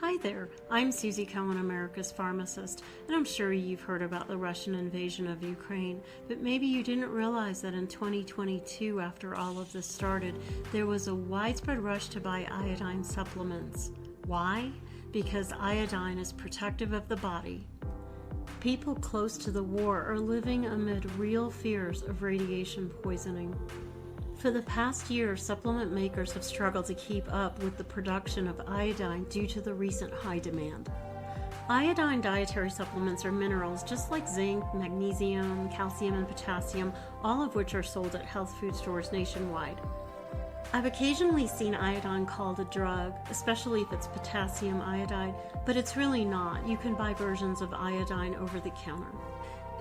Hi there, I'm Susie Cohen, America's Pharmacist, and I'm sure you've heard about the Russian invasion of Ukraine, but maybe you didn't realize that in 2022, after all of this started, there was a widespread rush to buy iodine supplements. Why? Because iodine is protective of the body. People close to the war are living amid real fears of radiation poisoning. For the past year, supplement makers have struggled to keep up with the production of iodine due to the recent high demand. Iodine dietary supplements are minerals just like zinc, magnesium, calcium, and potassium, all of which are sold at health food stores nationwide. I've occasionally seen iodine called a drug, especially if it's potassium iodide, but it's really not. You can buy versions of iodine over the counter.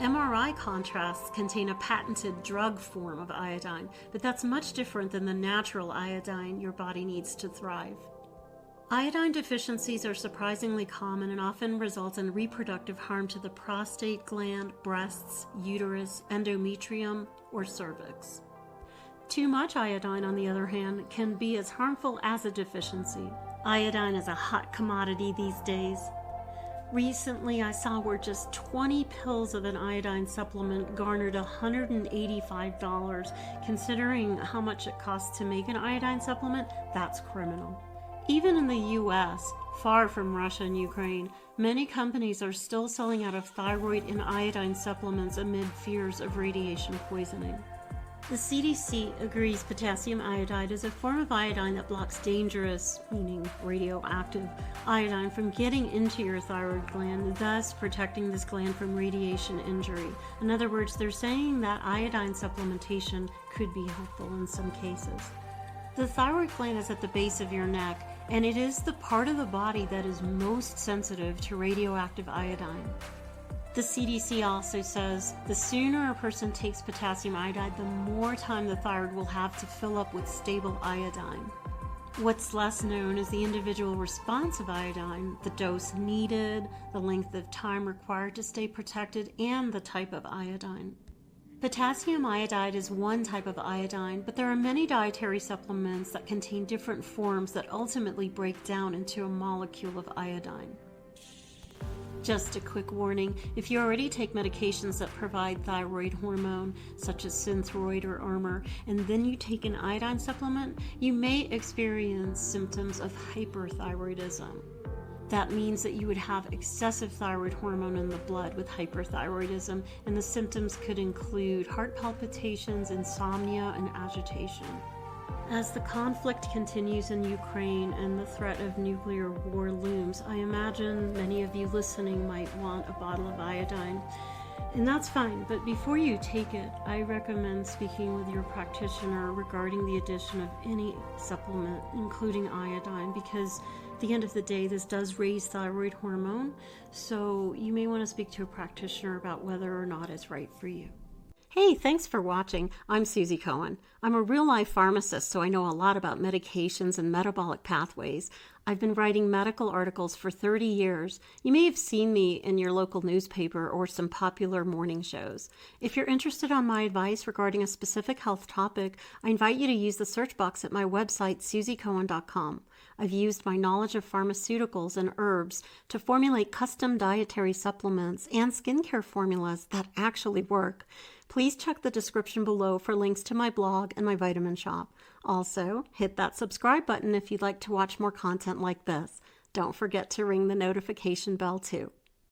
MRI contrasts contain a patented drug form of iodine, but that's much different than the natural iodine your body needs to thrive. Iodine deficiencies are surprisingly common and often result in reproductive harm to the prostate gland, breasts, uterus, endometrium, or cervix. Too much iodine, on the other hand, can be as harmful as a deficiency. Iodine is a hot commodity these days. Recently, I saw where just 20 pills of an iodine supplement garnered $185. Considering how much it costs to make an iodine supplement, that's criminal. Even in the U.S., far from Russia and Ukraine, many companies are still selling out of thyroid and iodine supplements amid fears of radiation poisoning. The CDC agrees potassium iodide is a form of iodine that blocks dangerous, meaning radioactive, iodine from getting into your thyroid gland, thus protecting this gland from radiation injury. In other words, they're saying that iodine supplementation could be helpful in some cases. The thyroid gland is at the base of your neck, and it is the part of the body that is most sensitive to radioactive iodine. The CDC also says the sooner a person takes potassium iodide, the more time the thyroid will have to fill up with stable iodine. What's less known is the individual response of iodine, the dose needed, the length of time required to stay protected, and the type of iodine. Potassium iodide is one type of iodine, but there are many dietary supplements that contain different forms that ultimately break down into a molecule of iodine. Just a quick warning, if you already take medications that provide thyroid hormone, such as Synthroid or Armour, and then you take an iodine supplement, you may experience symptoms of hyperthyroidism. That means that you would have excessive thyroid hormone in the blood with hyperthyroidism, and the symptoms could include heart palpitations, insomnia, and agitation. As the conflict continues in Ukraine and the threat of nuclear war looms, I imagine many of you listening might want a bottle of iodine. And that's fine, but before you take it, I recommend speaking with your practitioner regarding the addition of any supplement, including iodine, because at the end of the day, this does raise thyroid hormone, so you may want to speak to a practitioner about whether or not it's right for you. Hey, thanks for watching. I'm Susie Cohen. I'm a real-life pharmacist, so I know a lot about medications and metabolic pathways. I've been writing medical articles for 30 years. You may have seen me in your local newspaper or some popular morning shows. If you're interested in my advice regarding a specific health topic, I invite you to use the search box at my website, susiecohen.com. I've used my knowledge of pharmaceuticals and herbs to formulate custom dietary supplements and skincare formulas that actually work. Please check the description below for links to my blog and my vitamin shop. Also, hit that subscribe button if you'd like to watch more content like this. Don't forget to ring the notification bell too.